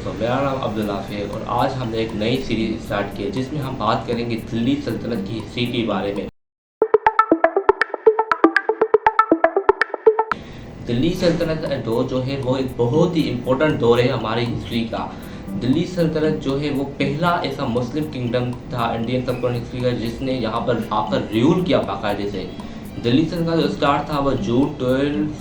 तो मेरा नाम अब्दुल नाफी है और आज हमने एक नई सीरीज स्टार्ट की है जिसमें हम बात करेंगे दिल्ली सल्तनत की हिस्ट्री के बारे में। दिल्ली सल्तनत दौर जो है वो एक बहुत ही इम्पोर्टेंट दौर है हमारी हिस्ट्री का। दिल्ली सल्तनत जो है वो पहला ऐसा मुस्लिम किंगडम था इंडियन सबकॉन्टिनेंट हिस्ट्री का जिसने यहाँ पर आकर रूल किया बाकायदे से। दिल्ली सल्तनत का जो स्टार्ट था वो जून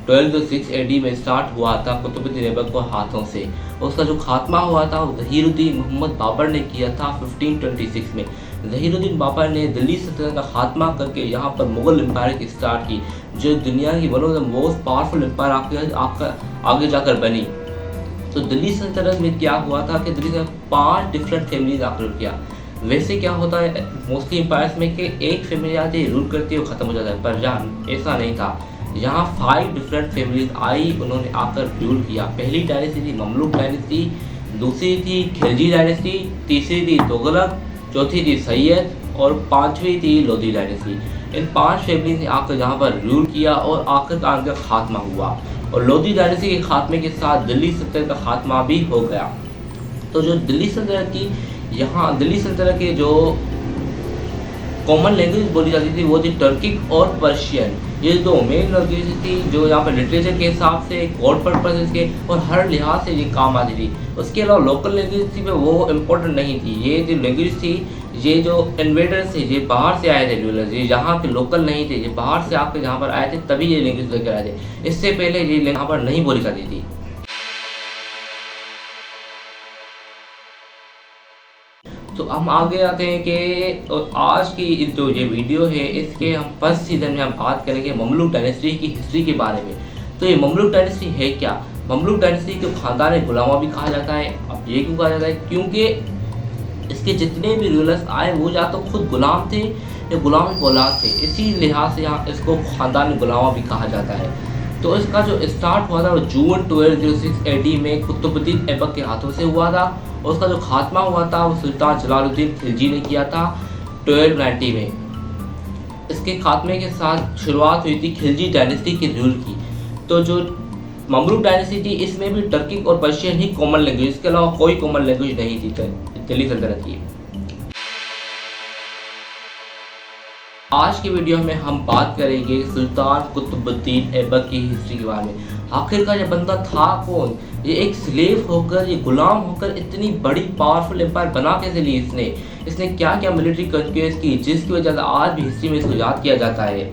1206 AD में स्टार्ट हुआ था कुतुबुद्दीन ऐबक के हाथों से। उसका जो खात्मा हुआ था वो ज़हीरुद्दीन मोहम्मद बाबर ने किया था 1526 में। ज़हीरुद्दीन बाबर ने दिल्ली सल्तनत का खात्मा करके यहाँ पर मुग़ल एम्पायर की स्टार्ट की, जो दुनिया की one of the most powerful empire आगे जाकर बनी। तो दिल्ली सल्तनत में क्या हुआ था कि दिल्ली में 5 डिफरेंट फैमिलीज आकर किया। वैसे क्या होता है मोस्टली एम्पायर्स में कि एक फैमिली आती है रूल करती है और ख़त्म हो जाता है, पर यहाँ ऐसा नहीं था। यहाँ 5 डिफरेंट फैमिलीज आई, उन्होंने आकर रूल किया। पहली डायनेस्टी थी ममलूक डायनेस्टी, दूसरी थी खिलजी डायनेस्टी, तीसरी थी तुगलक, चौथी थी सैयद और 5वीं थी लोधी डायनेस्टी। इन 5 फैमिलीज ने आकर यहाँ पर रूल किया और आखिरकार का खात्मा हुआ और लोधी डायनेस्टी के खात्मे के साथ दिल्ली सल्तनत का खात्मा भी हो गया। तो जो दिल्ली सल्तनत की यहाँ दिल्ली सल्तनत के जो कॉमन लैंग्वेज बोली जाती थी वो थी टर्किक और पर्शियन। ये 2 मेन लैंग्वेज थी जो यहाँ पर लिटरेचर के हिसाब से, कोड पर्पसेस के और हर लिहाज से ये काम आती थी। उसके अलावा लोकल लैंग्वेज थी वो इम्पोर्टेंट नहीं थी। ये जो लैंग्वेज थी, ये जो इन्वेडर्स थे, ये बाहर से आए थे रूलर्स, ये यहाँ के लोकल नहीं थे, ये बाहर से आकर यहाँ पर आए थे तभी ये लैंग्वेज लेकर आए थे। इससे पहले ये यहाँ पर नहीं बोली जाती थी। तो हम आगे आते हैं कि आज की जो ये वीडियो है इसके हम फर्स्ट सीजन में हम बात करेंगे ममलूक डायनेस्टी की हिस्ट्री के बारे में। तो ये ममलूक डायनेस्टी है क्या? ममलूक डायनेस्टी को खानदान गुलामा भी कहा जाता है। अब ये क्यों कहा जाता है? क्योंकि इसके जितने भी रूलर्स आए वो या तो खुद गुलाम थे या गुलाम की औलाद थे, इसी लिहाज से यहाँ इसको खानदान गुलामा भी कहा जाता है। तो इसका जो स्टार्ट हुआ था वो जून 1206 AD में कुतुबुद्दीन ऐबक के हाथों से हुआ था और उसका जो खात्मा हुआ था वो सुल्तान जलालुद्दीन खिलजी ने किया था 1290 में। इसके खात्मे के साथ शुरुआत हुई थी खिलजी डायनेस्टी के रूल की। तो जो ममलूक डायनेस्टी थी इसमें भी टर्किक और पर्शियन ही कॉमन लैंग्वेज, इसके अलावा कोई कॉमन लैंग्वेज नहीं थी दिल्ली सल्तनत की। आज की वीडियो में हम बात करेंगे सुल्तान कुतुबुद्दीन ऐबक की हिस्ट्री के बारे में। आखिरकार ये बंदा था कौन? ये एक स्लेव होकर, ये गुलाम होकर इतनी बड़ी पावरफुल एम्पायर बना कैसे ली इसने क्या क्या मिलिट्री कंक्वेस्ट की जिसकी वजह से आज भी हिस्ट्री में इसको याद किया जाता है।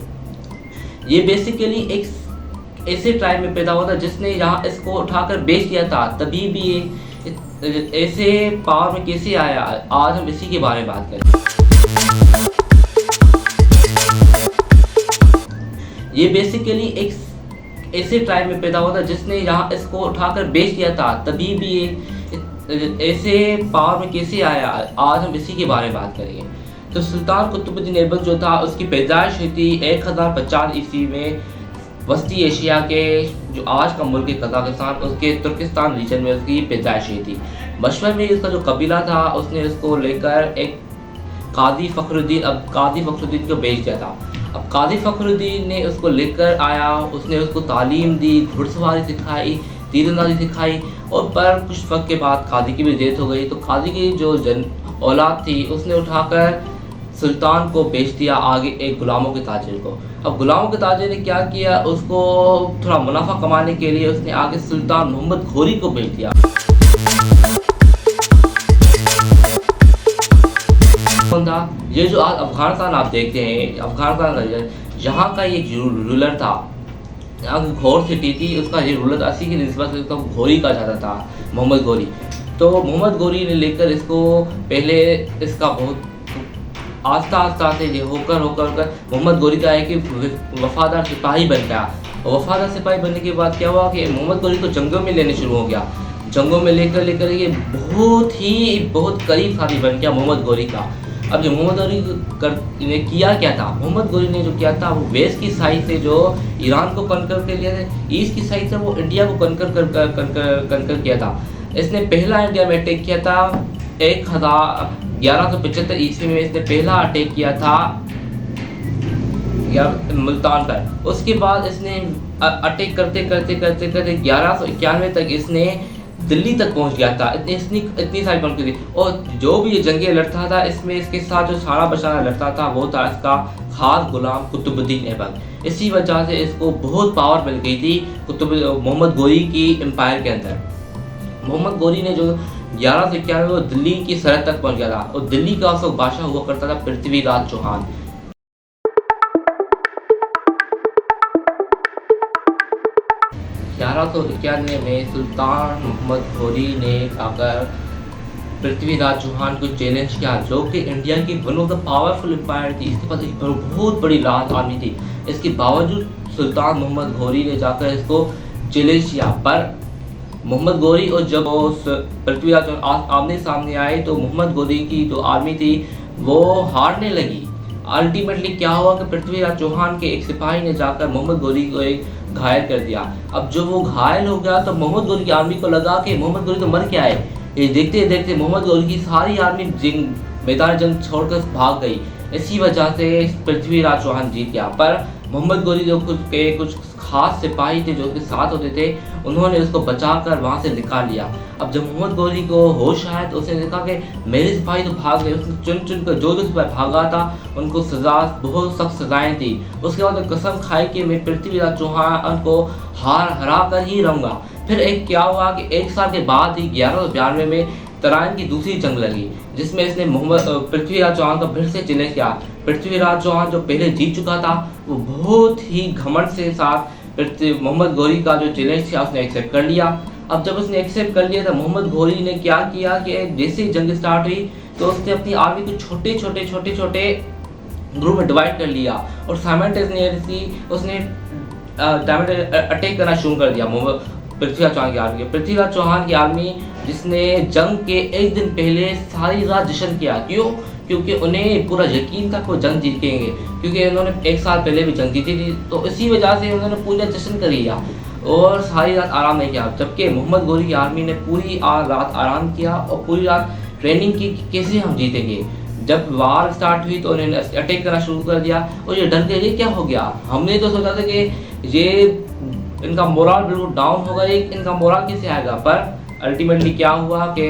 ये बेसिकली एक ऐसे ट्राइब में पैदा हुआ था जिसने यहाँ इसको उठाकर बेच दिया था, तभी भी ये ऐसे पावर में कैसे आया, आज हम इसी के बारे में बात करें। ये बेसिकली एक ऐसे ट्राइब में पैदा हुआ था जिसने यहाँ इसको उठाकर बेच दिया था, तभी भी ये ऐसे पावर में कैसे आया, आज हम इसी के बारे में बात करेंगे। तो सुल्तान कुतुबुद्दीन ऐबक जो था उसकी पैदाइश हुई थी 1050 ईस्वी में वस्ती एशिया के जो आज का मुल्क है कजाकिस्तान, उसके तुर्किस्तान रीजन में उसकी पैदाइश हुई थी। बचपन में इसका जो कबीला था उसने इसको लेकर एक काजी फखरुद्दीन को बेच दिया था। अब काजी फखरुद्दीन ने उसको लेकर आया, उसने उसको तालीम दी, घुड़सवारी सिखाई, तीरंदाजी सिखाई और पर कुछ वक्त के बाद काजी की भी डेथ हो गई। तो काजी की जो औलाद थी उसने उठाकर सुल्तान को बेच दिया आगे एक गुलामों के ताजिर को। अब गुलामों के ताजिर ने क्या किया, उसको थोड़ा मुनाफा कमाने के लिए उसने आगे सुल्तान मोहम्मद घोरी को बेच दिया। ये जो आज अफगानिस्तान आप देखते हैं, अफगानिस्तान यहाँ का एक रूलर था, यहाँ घोर सिटी थी, उसका ये रूलर 80 की निस्बत से उसका घोरी कहा जाता था, मोहम्मद घोरी। तो मोहम्मद घोरी ने लेकर इसको पहले इसका बहुत आस्ता से ये होकर मोहम्मद घोरी का है कि वफादार सिपाही बन गया। और वफादार सिपाही बनने के बाद क्या हुआ कि मोहम्मद घोरी को जंगों में लेने शुरू हो गया। जंगों में लेकर ये बहुत करीब साथी बन गया मोहम्मद घोरी का। अब जो मोहम्मद घोरी ने किया क्या था, मोहम्मद घोरी ने जो किया था वो वेस्ट की साइड से जो ईरान को कनकर के लिया था, ईस्ट की साइड से वो इंडिया को कनकर किया था। इसने पहला इंडिया में अटैक किया था 1175 ईस्वी में। इसने पहला अटैक किया था मुल्तान पर। उसके बाद इसने अटैक करते 1191 तक इसने दिल्ली तक पहुंच गया था। इतनी सारी बन थी। और जो भी ये जंगें लड़ता था, इसमें इसके साथ जो साना बचाना लड़ता था वो था इसका खास गुलाम कुतुबुद्दीन ऐबक। इसी वजह से इसको बहुत पावर मिल गई थी मोहम्मद गोरी की एम्पायर के अंदर। मोहम्मद गोरी ने जो 1191 वो दिल्ली की सरहद तक पहुंच गया था, और दिल्ली का उस वक्त बादशाह हुआ करता था पृथ्वीराज चौहान। 1191 में सुल्तान मोहम्मद गोरी ने आकर पृथ्वीराज चौहान को चैलेंज किया, जो कि इंडिया की one of the powerful empire थी। इसके पास एक बहुत बड़ी लार्ज आर्मी थी। इसके बावजूद सुल्तान मोहम्मद गोरी ने जाकर इसको चैलेंज किया, पर मोहम्मद गोरी और जब पृथ्वीराज चौहान आमने सामने आए तो मोहम्मद गोरी की जो आर्मी थी वो हारने लगी। अल्टीमेटली क्या हुआ कि पृथ्वीराज चौहान के एक सिपाही ने जाकर मोहम्मद गोरी को एक घायल कर दिया। अब जब वो घायल हो गया तो मोहम्मद गोरी की आर्मी को लगा कि मोहम्मद गोरी तो मर गया है। ये देखते देखते मोहम्मद गोरी की सारी आर्मी मैदान जंग छोड़कर भाग गई। इसी वजह से पृथ्वीराज चौहान जीत गया। पर मोहम्मद गोरी जो कुछ खास सिपाही थे जो उसके साथ होते थे, उन्होंने उसको बचाकर वहां से निकाल लिया। अब जब मोहम्मद गोरी को होश आया तो उसने देखा कि मेरे सिपाही तो भाग गए। उसने चुन चुन कर जो सिपाही भागा था उनको सजा, बहुत सख्त सजाएं थी। उसके बाद कसम खाई कि मैं पृथ्वीराज चौहान को हरा कर ही रहूंगा। फिर एक क्या हुआ कि एक साल के बाद ही 1192 में तराइन की दूसरी जंग लगी, जिसमें इसने पृथ्वीराज चौहान का फिर से चैलेंज किया। पृथ्वीराज चौहान जो पहले जीत चुका था वो बहुत ही घमंड से साथ मोहम्मद गोरी का जो चैलेंज था उसने एक्सेप्ट कर लिया। अब जब उसने एक्सेप्ट कर लिया तो मोहम्मद गोरी ने क्या किया कि जैसे ही जंग स्टार्ट हुई तो उसने अपनी आर्मी को छोटे छोटे ग्रुप में डिवाइड कर लिया और साइमल्टेनियसली उसने अटैक करना शुरू कर दिया पृथ्वीराज चौहान की आर्मी। पृथ्वीराज चौहान की आर्मी जिसने जंग के एक दिन पहले सारी रात जश्न किया। क्यों? क्योंकि उन्हें पूरा यकीन था कि वो जंग जीतेंगे, क्योंकि उन्होंने एक साल पहले भी जंग जीती थी। तो इसी वजह से उन्होंने पूरा जश्न कर लिया और सारी रात आराम नहीं किया। जबकि मोहम्मद गोरी की आर्मी ने पूरी रात आराम किया और पूरी रात ट्रेनिंग की कि कैसे हम जीतेंगे। जब वार स्टार्ट हुई तो उन्होंने अटैक करना शुरू कर दिया और ये डर गए, क्या हो गया। हमने तो सोचा था कि ये इनका मोरल बिल्कुल डाउन होगा, इनका मोरल कैसे आएगा। पर अल्टीमेटली क्या हुआ कि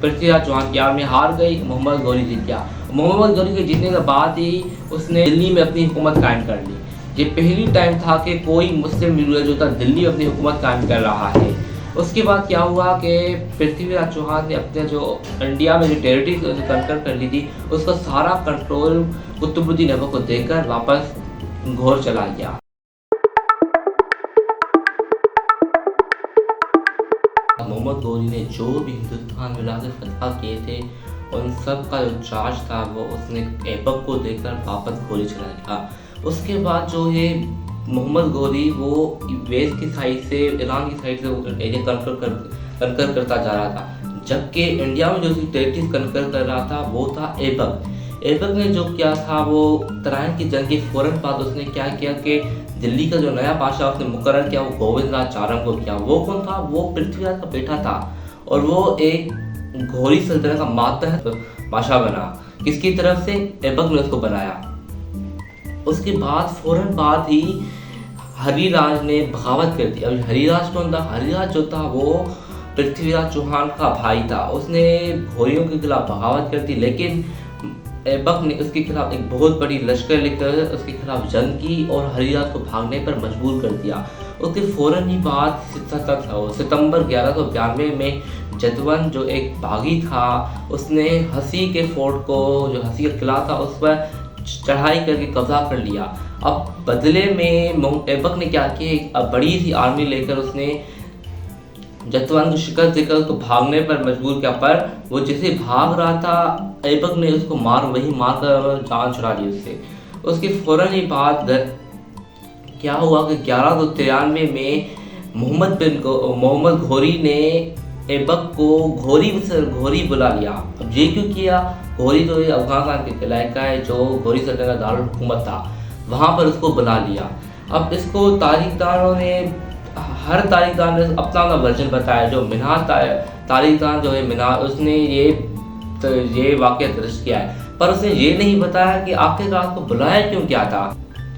पृथ्वीराज चौहान की आर्मी हार गई, मोहम्मद गोरी जीत गया। मोहम्मद गोरी के जीतने के बाद ही उसने दिल्ली में अपनी हुकूमत कायम कर ली। ये पहली टाइम था कि कोई मुस्लिम रूलर जो था दिल्ली में अपनी हुकूमत कायम कर रहा है। उसके बाद क्या हुआ कि पृथ्वीराज चौहान ने अपने जो इंडिया में जो टेरिटरीज कंकर कर ली थी उसका सारा कंट्रोल कुतुबुद्दीन ऐबक को देकर वापस घोर चला गया। मोहम्मद गोरी ने जो भी हिंदुस्तान में लाके फतह किए थे उन सब का जो चार्ज था वो उसने ऐबक को देकर वापस गोरी चला गया। उसके बाद जो है मोहम्मद गोरी वो वेस्ट की साइड से, ईरान की साइड से एरिया कनकर करता जा रहा था, जबकि इंडिया में जो उसकी टेरिटरीज कनकर कर रहा था वो था ऐबक। ऐबक ने जो किया था वो तराइन की जंग के फौरन बाद उसने क्या किया कि दिल्ली का जो नया बादशाह उसने मुकर्रर किया वो गोविंद राज चारंग को किया। वो कौन था? वो पृथ्वीराज का बेटा था और वो एक घोरी सल्तनत का मातहत बादशाह बना। किसकी तरफ से? ऐबक ने उसको बनाया। उसके बाद फौरन बाद ही हरिराज ने बगावत कर दी। अब हरिराज कौन था? हरिराज जो था वो पृथ्वीराज चौहान का भाई था। उसने घोरियों के खिलाफ बगावत कर दी, लेकिन ऐबक ने उसके खिलाफ एक बहुत बड़ी लश्कर लेकर उसके खिलाफ जंग की और हरिराज को भागने पर मजबूर कर दिया। उसके फौरन ही बाद सितंबर 1192 में जतवन जो एक बागी था उसने हसी के फोर्ट को, जो हसी का किला था, उस पर चढ़ाई करके कब्जा कर लिया। अब बदले में ऐबक ने क्या किया, बड़ी सी आर्मी लेकर उसने जतवन को शिकस्त देकर उसको भागने पर मजबूर किया। पर वो जैसे भाग रहा था ऐबक ने उसको वही मार कर जान छुड़ा ली उससे। उसके फौरन ही बाद क्या हुआ कि 1193 में मोहम्मद घोरी ने ऐबक को घोरी बुला लिया। अब ये क्यों किया? घोरी तो अफगानिस्तान के इलाका है जो घोरी सल्तनत का दारुल हुकूमत था, वहाँ पर उसको बुला लिया। अब इसको तारीखदानों ने, हर तारीखदान ने अपना वर्जन बताया। जो मिनार तारीखदान जो है मिनार, उसने ये वाक़या दर्ज किया है, पर उसने ये नहीं बताया कि आखिरकार को बुलाया क्यों क्या था।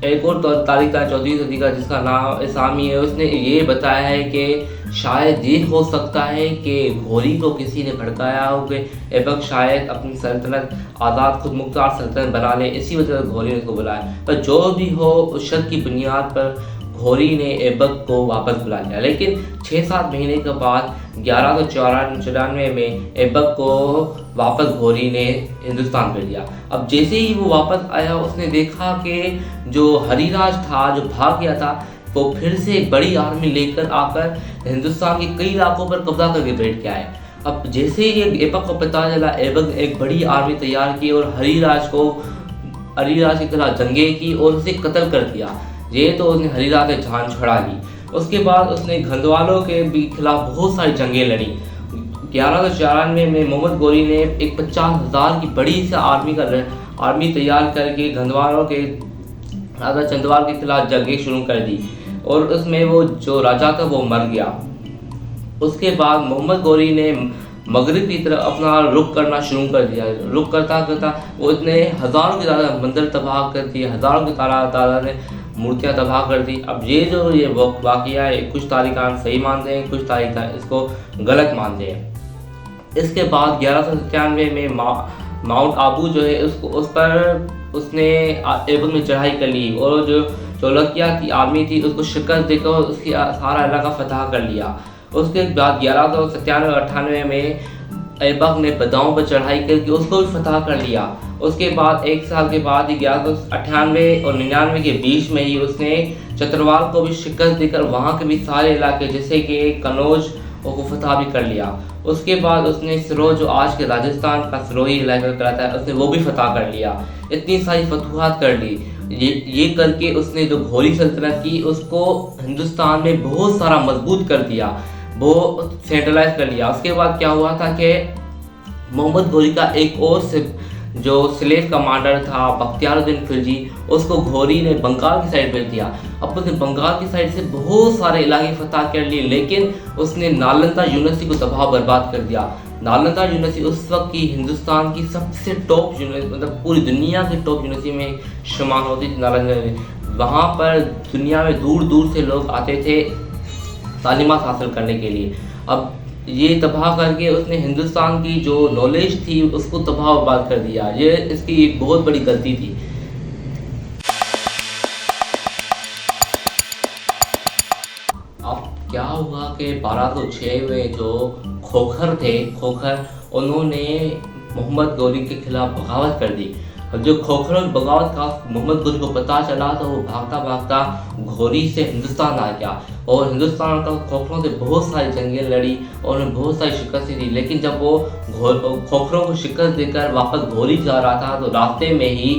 एक और तारीख था 14वीं सदी का जिसका नाम इसामी है, उसने ये बताया है कि शायद ये हो सकता है कि घोरी को किसी ने भड़काया हो कि ऐबक शायद अपनी सल्तनत आज़ाद खुद मुख्तार सल्तनत बना ले, इसी वजह से घोरी ने उसको बुलाया। पर जो भी हो, उस शक की बुनियाद पर घोरी ने ऐबक को वापस बुला लिया। लेकिन 6-7 महीने के बाद 1194 में ऐबक को वापस घोरी ने हिंदुस्तान भेज दिया। अब जैसे ही वो वापस आया, उसने देखा कि जो हरिराज था, जो भाग गया था, वो फिर से एक बड़ी आर्मी लेकर आकर हिंदुस्तान के कई इलाकों पर कब्जा करके बैठ के आए। अब जैसे ही ऐबक को पता चला, ऐबक ने एक बड़ी आर्मी तैयार की और हरिराज के खिलाफ जंगें की और उसे कत्ल कर दिया। ये तो उसने हरिराज से जान छुड़ा ली। उसके बाद उसने गंदवालों के भी खिलाफ बहुत सारी जंगें लड़ी। 1194 में मोहम्मद गोरी ने एक 50,000 की बड़ी सी आर्मी तैयार करके गंदवालों के राजा चंदवाल के खिलाफ जंगें शुरू कर दी और उसमें वो जो राजा था वो मर गया। उसके बाद मोहम्मद गोरी ने मगरिब की तरफ अपना रुख करना शुरू कर दिया। रुख करता करता वो इतने हज़ारों की तादाद मंदिर तबाह कर दिए, हज़ारों की तादाद ने मूर्तियाँ तबाह कर दी। अब ये वाक़या है, कुछ तारीखान सही मानते हैं, कुछ तारीखान इसको गलत मानते हैं। इसके बाद 1197 में माउंट आबू जो है उस पर उसने ऐबक में चढ़ाई कर ली और जो चौलकिया की आर्मी थी उसको शिकस्त देकर उसकी सारा इलाका फतह कर लिया। उसके बाद 1197-98 में ऐबक ने बदाऊं पर चढ़ाई करके उसको भी फतह कर लिया। उसके बाद 1 साल के बाद ही 1198 और 99 के बीच में ही उसने चतरवाल को भी शिकस्त देकर वहाँ के भी सारे इलाके जैसे कि कनौज को फतह भी कर लिया। उसके बाद उसने सिरोही, जो आज के राजस्थान का सिरोही इलाका कहलाता है, उसने वो भी फतह कर लिया। इतनी सारी फतूहात कर ली। ये करके उसने जो घोरी सल्तनत की उसको हिंदुस्तान में बहुत सारा मजबूत कर दिया, वो सेंट्रलाइज कर लिया। उसके बाद क्या हुआ था कि मोहम्मद घोरी का एक और जो स्लेव कमांडर था बख्तियारुद्दीन खिलजी, उसको घोरी ने बंगाल की साइड भेज दिया। अब उसने बंगाल की साइड से बहुत सारे इलाके फतह कर लिए, लेकिन उसने नालंदा यूनिवर्सिटी को तबाह बर्बाद कर दिया। नालंदा यूनिवर्सिटी उस वक्त की हिंदुस्तान की सबसे टॉप यूनिवर्सिटी, मतलब पूरी दुनिया की टॉप यूनिवर्सिटी में शुमार होती थी नालंदा यूनिवर्सिटी। वहाँ पर दुनिया में दूर दूर से लोग आते थे तालीमात हासिल करने के लिए। अब ये तबाह करके उसने हिंदुस्तान की जो नॉलेज थी उसको तबाह बर्बाद कर दिया। ये इसकी एक बहुत बड़ी गलती थी। अब क्या हुआ कि 1206 में जो खोखर उन्होंने मोहम्मद गोरी के खिलाफ बगावत कर दी। और जो खोखरों की बगावत का मोहम्मद गोरी को पता चला तो वो भागता भागता घोरी से हिंदुस्तान आ गया और हिंदुस्तान का खोखरों से बहुत सारी जंगें लड़ी और उन्हें बहुत सारी शिकस्तें दी। लेकिन जब वो खोखरों को शिकस्त देकर वापस घोरी जा रहा था तो रास्ते में ही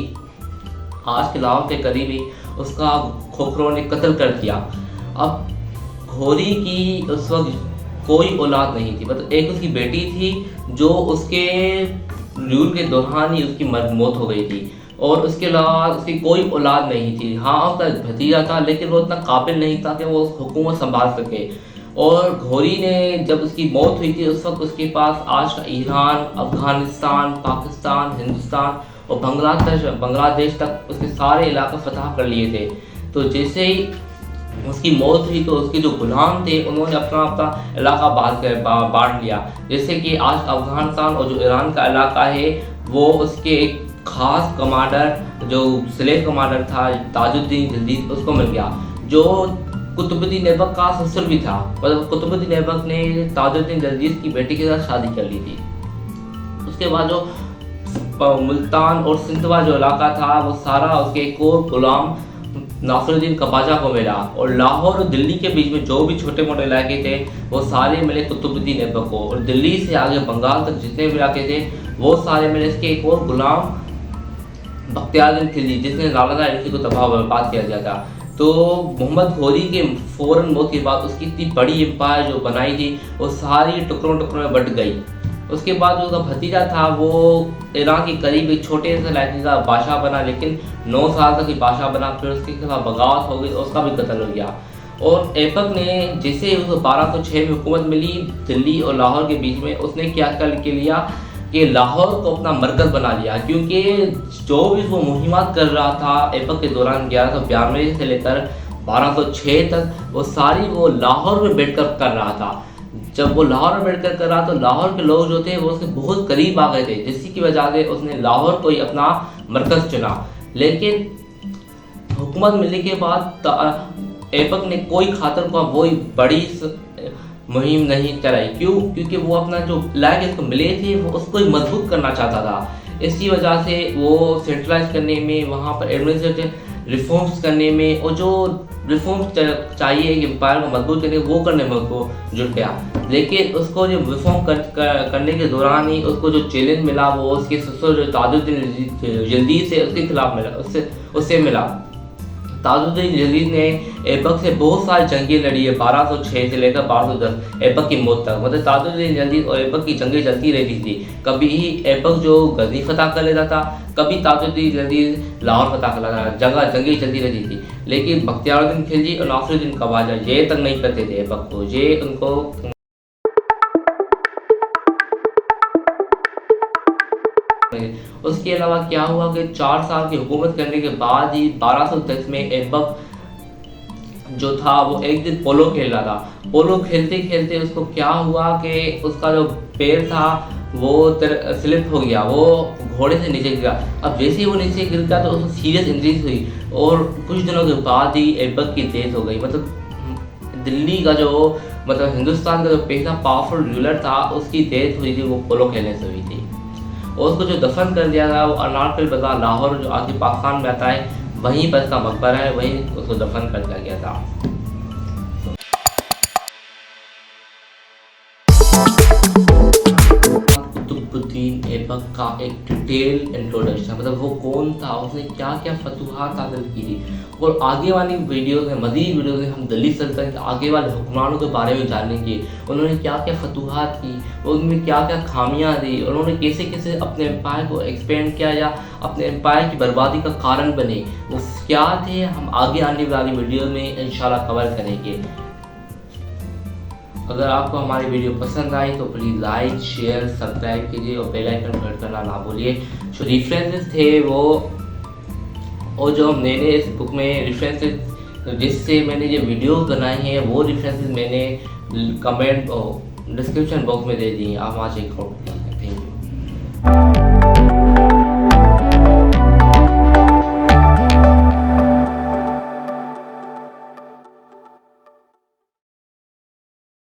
आज के लाहौर के करीब ही उसका खोखरों ने कत्ल कर दिया। अब घोरी की उस वक्त कोई औलाद नहीं थी, मतलब एक उसकी बेटी थी जो उसके रूल के दौरान ही उसकी मौत हो गई थी और उसके अलावा उसकी कोई औलाद नहीं थी। हाँ, उसका भतीजा था लेकिन वो इतना काबिल नहीं था कि वो हुकूमत संभाल सके। और घोरी ने जब उसकी मौत हुई थी उस वक्त उसके पास आज का ईरान, अफगानिस्तान, पाकिस्तान, हिंदुस्तान और बांग्लादेश तक उसके सारे इलाके फतह कर लिए थे। तो जैसे ही उसकी मौत हुई तो उसके जो गुलाम थे उन्होंने अपना इलाका बांट लिया। जैसे कि आज अफगानिस्तान और जो ईरान का इलाका है वो उसके एक खास कमांडर जो स्लेव कमांडर था ताजुद्दीन जल्दी उसको मिल गया, जो कुतुबुद्दीन ऐबक का ससुर भी था। मतलब कुतुबुद्दीन ऐबक ने ताजुद्दीन जल्दीज की बेटी के साथ शादी कर ली थी। उसके बाद जो मुल्तान और सिंधवा जो इलाका था वो सारा उसके एक और गुलाम नासिरुद्दीन कबाजा को मिला और लाहौर और दिल्ली के बीच में जो भी छोटे मोटे इलाके थे वो सारे मिले कुतुबुद्दीन ऐबक को। और दिल्ली से आगे बंगाल तक जितने भी इलाके थे वो सारे मिले इसके एक और गुलाम बख्तियारुद्दीन खिलजी, जिसने नालंदा यूनिवर्सिटी को तबाह बर्बाद किया गया था। तो मोहम्मद घोरी के फ़ौरन मौत के बाद उसकी इतनी बड़ी एम्पायर जो बनाई थी वो सारी टुकड़ों में बट गई। उसके बाद जो उसका भतीजा था वो ईरान के करीब एक छोटे से इलाके का बादशाह बना, लेकिन 9 साल तक ही बादशाह बना। फिर उसके खिलाफ बगावत हो गई और उसका भी कत्ल हो गया। और ऐबक ने जैसे उसको 1206 में हुकूमत मिली दिल्ली और लाहौर के बीच में, उसने क्या कर के लिया कि लाहौर को अपना मरकज़ बना लिया, क्योंकि जो भी वो मुहिमात कर रहा था ऐबक के दौरान 1192 से लेकर 1206 तक, वो सारी वो लाहौर में बैठकर कर रहा था। जब वो लाहौर में बैठकर कर रहा तो लाहौर के लोग जो थे वो उसके बहुत करीब आ गए थे, जिसकी वजह से उसने लाहौर को ही अपना मरकज़ चुना। लेकिन हुकूमत मिलने के बाद ऐबक ने कोई खातर का वही बड़ी मुहिम नहीं चलाई। क्यों? क्योंकि वो अपना जो इलाके इसको मिले थे वो उसको ही मजबूत करना चाहता था। इसी वजह से वो सेंट्रलाइज करने में, वहाँ पर एडमिनिस्ट्रेटिव रिफॉर्म्स करने में, और जो रिफॉर्म्स चाहिए एम्पायर को मजबूत करने वो करने में उसको जुट गया। लेकिन उसको जो रिफॉर्म करने के दौरान ही उसको जो चैलेंज मिला वो उसके ससुर जो ताजुद्दीन यज़ीद से उसके खिलाफ मिला, उससे मिला। ताजुद्दीन यज़ीद ने ऐबक से बहुत सारी जंगें लड़ी है 1206 से लेकर 1210 ऐबक की मौत तक। मतलब ताजुद्दीन यज़ीद और ऐबक की जंगें चलती रहती थी। कभी ऐबक जो गजनी फतह कर लेता था, कभी ताजुद्दीन यज़ीद लाहौर फतह कर लेता था। जंगें चलती रहती थी। लेकिन बख्तियारुद्दीन खिलजी और नासिरुद्दीन ख़वाजा ये तक नहीं करते थे ऐबक को, ये उनको उसके अलावा क्या हुआ कि 4 साल की हुकूमत करने के बाद ही 1210 में ऐबक जो था वो एक दिन पोलो खेल रहा था। पोलो खेलते खेलते उसको क्या हुआ कि उसका जो पैर था वो स्लिप हो गया, वो घोड़े से नीचे गिरा। अब जैसे ही वो नीचे गिर गया तो उसको सीरियस इंजरीज हुई और कुछ दिनों के बाद ही ऐबक की डेथ हो गई। मतलब दिल्ली का जो हिंदुस्तान का जो पहला पावरफुल रूलर था उसकी डेथ हुई थी, वो पोलो खेलने से हुई थी। और उसको जो दफन कर दिया गया वो अनारकली बाजार लाहौर जो आज पाकिस्तान में आता है, वहीं पर उसका मकबरा है, वहीं उसको दफन कर दिया गया था। कुतुबुद्दीन ऐबक का एक डिटेल इंट्रोडक्शन, मतलब वो कौन था, उसने क्या क्या फतूहात हासिल की थी, और आगे वाली वीडियोस में, मज़ीद वीडियोस में हम दिल्ली सल्तनत के आगे वाले हुक्मरानों के बारे में जानेंगे। उन्होंने क्या क्या फतूहात की, उनमें क्या क्या खामियां दी, उन्होंने कैसे कैसे अपने एम्पायर को एक्सपेंड किया या अपने एम्पायर की बर्बादी का कारण बने, वो क्या थे, हम आगे आने वाली वीडियो में इंशाल्लाह कवर करेंगे। अगर आपको हमारी वीडियो पसंद आई तो प्लीज़ लाइक, शेयर, सब्सक्राइब कीजिए और बेल आइकन प्रेस करना ना भूलिए। जो रेफरेंसेस थे वो, और जो मैंने इस बुक में रेफरेंसेस जिससे मैंने ये वीडियो बनाई हैं वो रेफरेंसेस मैंने कमेंट और डिस्क्रिप्शन बॉक्स में दे दी हैं, आप वहाँ चेक करो।